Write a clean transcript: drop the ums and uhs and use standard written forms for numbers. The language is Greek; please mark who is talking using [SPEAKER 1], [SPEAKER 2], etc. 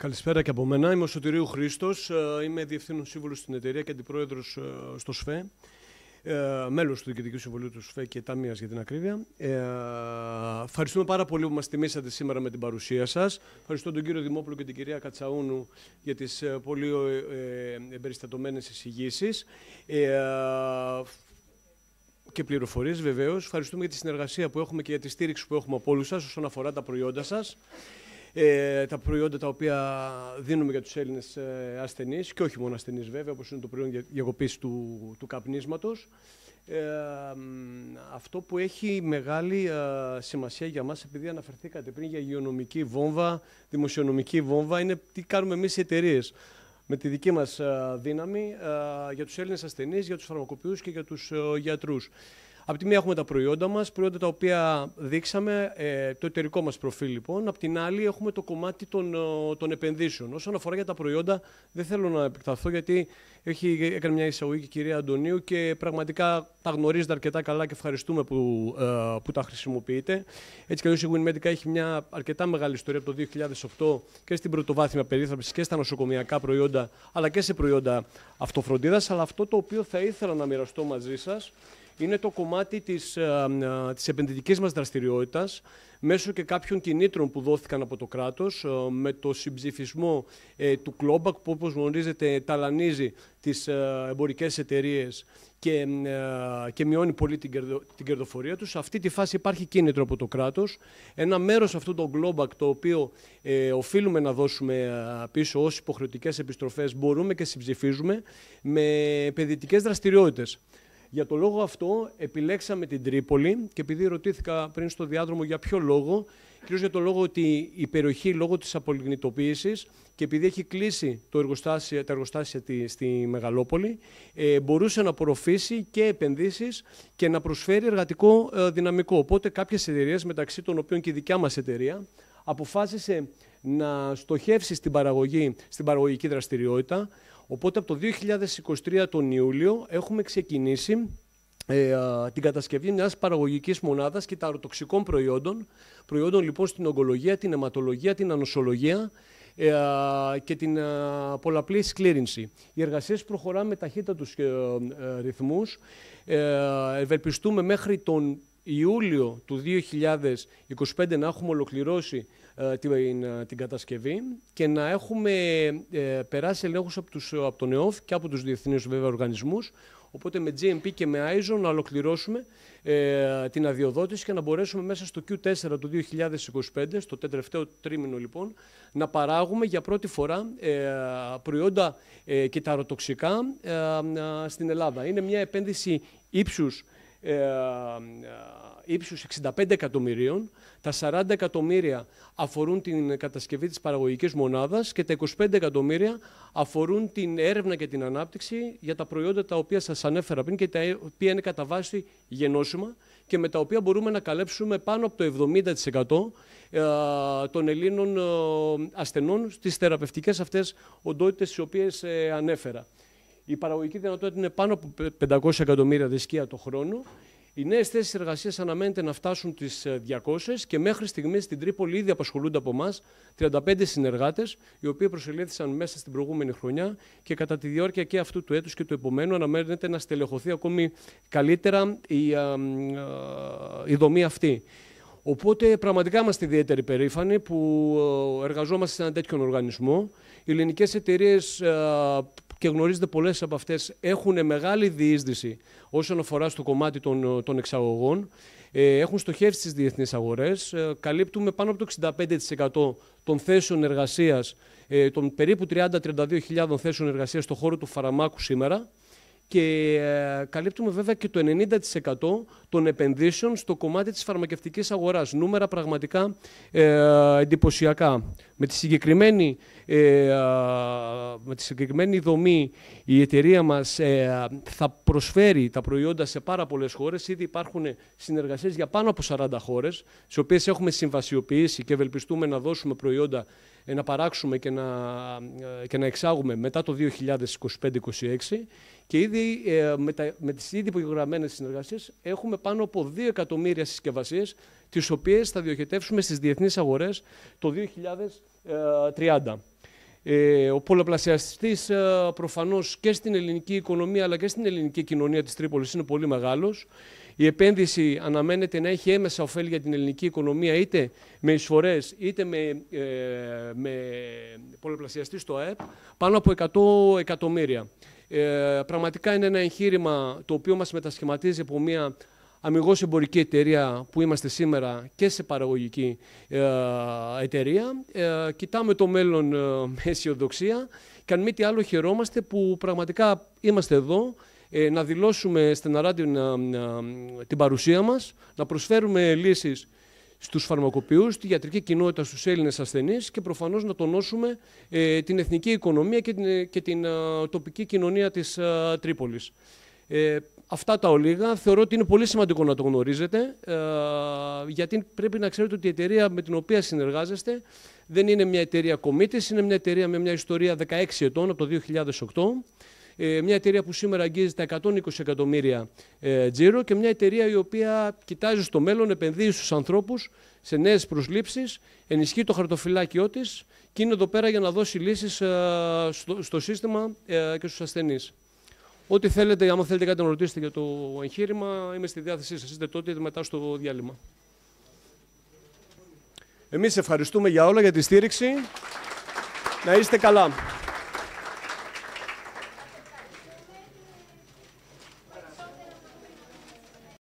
[SPEAKER 1] Καλησπέρα και από μένα. Είμαι ο Σωτηρίου Χρήστος. Είμαι διευθύνων σύμβουλος στην εταιρεία και αντιπρόεδρος στο ΣΦΕ. Μέλος του Διοικητικού Συμβουλίου του ΣΦΕ και Ταμείας για την ακρίβεια. Ευχαριστούμε πάρα πολύ που μας τιμήσατε σήμερα με την παρουσία σας. Ευχαριστώ τον κύριο Δημόπουλο και την κυρία Κατσαούνου για τις πολύ εμπεριστατωμένες εισηγήσεις και πληροφορίες βεβαίως. Ευχαριστούμε για τη συνεργασία που έχουμε και για τη στήριξη που έχουμε από όλους σας όσον αφορά τα προϊόντα σας. Τα προϊόντα τα οποία δίνουμε για τους Έλληνες ασθενείς και όχι μόνο ασθενείς βέβαια, όπως είναι το προϊόν διακοπής του καπνίσματος. Αυτό που έχει μεγάλη σημασία για μας, επειδή αναφερθήκατε πριν για υγειονομική βόμβα, δημοσιονομική βόμβα, είναι τι κάνουμε εμείς οι εταιρείες με τη δική μας δύναμη για τους Έλληνες ασθενείς, για τους φαρμακοποιούς και για τους γιατρούς. Από τη μία έχουμε τα προϊόντα μας, προϊόντα τα οποία δείξαμε, το εταιρικό μας προφίλ λοιπόν. Απ' την άλλη έχουμε το κομμάτι των επενδύσεων. Όσον αφορά για τα προϊόντα, δεν θέλω να επεκταθώ γιατί έκανε μια εισαγωγή και η κυρία Αντωνίου και πραγματικά τα γνωρίζετε αρκετά καλά και ευχαριστούμε που τα χρησιμοποιείτε. Έτσι κι αλλιώς η WinMedica έχει μια αρκετά μεγάλη ιστορία από το 2008 και στην πρωτοβάθμια περίθαλψη και στα νοσοκομιακά προϊόντα, αλλά και σε προϊόντα αυτοφροντίδας. Αλλά αυτό το οποίο θα ήθελα να μοιραστώ μαζί σας είναι το κομμάτι της επενδυτικής μας δραστηριότητας μέσω και κάποιων κινήτρων που δόθηκαν από το κράτος με το συμψηφισμό του Clawback που όπως γνωρίζετε ταλανίζει τις εμπορικές εταιρείες και μειώνει πολύ την κερδοφορία τους. Σε αυτή τη φάση υπάρχει κίνητρο από το κράτος. Ένα μέρος αυτού του Clawback το οποίο οφείλουμε να δώσουμε πίσω ως υποχρεωτικές επιστροφές μπορούμε και συμψηφίζουμε με επενδυτικές δραστηριότητες. Για το λόγο αυτό επιλέξαμε την Τρίπολη και επειδή ρωτήθηκα πριν στο διάδρομο για ποιο λόγο, κυρίως για το λόγο ότι η περιοχή λόγω της απολιγνητοποίησης και επειδή έχει κλείσει τα εργοστάσια στη Μεγαλόπολη, μπορούσε να απορροφήσει και επενδύσεις και να προσφέρει εργατικό δυναμικό. Οπότε κάποιες εταιρείες, μεταξύ των οποίων και η δικιά μας εταιρεία, αποφάσισε να στοχεύσει στην παραγωγική δραστηριότητα. Οπότε από το 2023 τον Ιούλιο έχουμε ξεκινήσει την κατασκευή μιας παραγωγικής μονάδας κυταροτοξικών προϊόντων λοιπόν στην ογκολογία, την αιματολογία, την ανοσολογία και την πολλαπλή σκλήρυνση. Οι εργασίες προχωράμε με ταχύτατους ρυθμούς. Ευελπιστούμε μέχρι τον Ιούλιο του 2025 να έχουμε ολοκληρώσει την κατασκευή και να έχουμε περάσει ελέγχους από τον ΕΟΦ και από τους διεθνείς βέβαια οργανισμούς. Οπότε με GMP και με ISO να ολοκληρώσουμε την αδειοδότηση και να μπορέσουμε μέσα στο Q4 του 2025, στο τελευταίο τρίμηνο λοιπόν, να παράγουμε για πρώτη φορά προϊόντα κυταροτοξικά στην Ελλάδα. Είναι μια επένδυση ύψους 65 εκατομμυρίων, τα 40 εκατομμύρια αφορούν την κατασκευή της παραγωγικής μονάδας και τα 25 εκατομμύρια αφορούν την έρευνα και την ανάπτυξη για τα προϊόντα τα οποία σας ανέφερα πριν και τα οποία είναι κατά βάση γενώσιμα και με τα οποία μπορούμε να καλύψουμε πάνω από το 70% των Ελλήνων ασθενών στις θεραπευτικές αυτές οντότητες τις οποίες ανέφερα. Η παραγωγική δυνατότητα είναι πάνω από 500 εκατομμύρια δισεκία το χρόνο. Οι νέες θέσεις εργασίας αναμένεται να φτάσουν τις 200 και μέχρι στιγμής στην Τρίπολη ήδη απασχολούνται από εμάς 35 συνεργάτες, οι οποίοι προσελήφθησαν μέσα στην προηγούμενη χρονιά και κατά τη διάρκεια και αυτού του έτους και του επομένου αναμένεται να στελεχωθεί ακόμη καλύτερα η δομή αυτή. Οπότε πραγματικά είμαστε ιδιαίτεροι περήφανοι που εργαζόμαστε σε έναν τέτοιον οργανισμό. Οι ελληνικές εταιρείες, και γνωρίζετε πολλές από αυτές, έχουν μεγάλη διείσδυση όσον αφορά στο κομμάτι των εξαγωγών. Έχουν στοχεύσει στις διεθνείς αγορές. Καλύπτουμε πάνω από το 65% των θέσεων εργασίας, των περίπου 30-32.000 θέσεων εργασίας στον χώρο του φαρμάκου σήμερα. Και καλύπτουμε βέβαια και το 90% των επενδύσεων στο κομμάτι της φαρμακευτικής αγοράς. Νούμερα πραγματικά εντυπωσιακά. Με τη συγκεκριμένη δομή η εταιρεία μας θα προσφέρει τα προϊόντα σε πάρα πολλές χώρες. Ήδη υπάρχουν συνεργασίες για πάνω από 40 χώρες, στις οποίες έχουμε συμβασιοποιήσει και ευελπιστούμε να δώσουμε προϊόντα, να παράξουμε και να εξάγουμε μετά το 2025-2026. Και ήδη με τις ήδη υπογεγραμμένες συνεργασίες έχουμε πάνω από 2 εκατομμύρια συσκευασίες, τις οποίες θα διοχετεύσουμε στις διεθνείς αγορές το 2030. Ο πολλαπλασιαστής προφανώς και στην ελληνική οικονομία αλλά και στην ελληνική κοινωνία της Τρίπολης είναι πολύ μεγάλος. Η επένδυση αναμένεται να έχει έμεσα ωφέλη για την ελληνική οικονομία είτε με εισφορές είτε με πολλαπλασιαστή στο ΑΕΠ πάνω από 100 εκατομμύρια. Πραγματικά είναι ένα εγχείρημα το οποίο μας μετασχηματίζει από μια αμιγώς εμπορική εταιρεία που είμαστε σήμερα και σε παραγωγική εταιρεία. Κοιτάμε το μέλλον με αισιοδοξία και αν μη τι άλλο χαιρόμαστε που πραγματικά είμαστε εδώ να δηλώσουμε στεναρά την παρουσία μας, να προσφέρουμε λύσεις στους φαρμακοποιούς, τη ιατρική κοινότητα, στους Έλληνες ασθενείς και προφανώς να τονώσουμε την εθνική οικονομία και την τοπική κοινωνία της Τρίπολης. Αυτά τα ολίγα. Θεωρώ ότι είναι πολύ σημαντικό να το γνωρίζετε, γιατί πρέπει να ξέρετε ότι η εταιρεία με την οποία συνεργάζεστε δεν είναι μια εταιρεία κομίτης, είναι μια εταιρεία με μια ιστορία 16 ετών, από το 2008. Μια εταιρεία που σήμερα αγγίζει τα 120 εκατομμύρια τζίρο και μια εταιρεία η οποία κοιτάζει στο μέλλον, επενδύει στους ανθρώπους, σε νέες προσλήψεις, ενισχύει το χαρτοφυλάκιό της και είναι εδώ πέρα για να δώσει λύσεις στο σύστημα και στους ασθενείς. Ό,τι θέλετε, άμα θέλετε κάτι να ρωτήσετε για το εγχείρημα, είμαι στη διάθεσή σας. Είστε τότε μετά στο διάλειμμα. Εμείς ευχαριστούμε για όλα, για τη στήριξη. Να είστε καλά.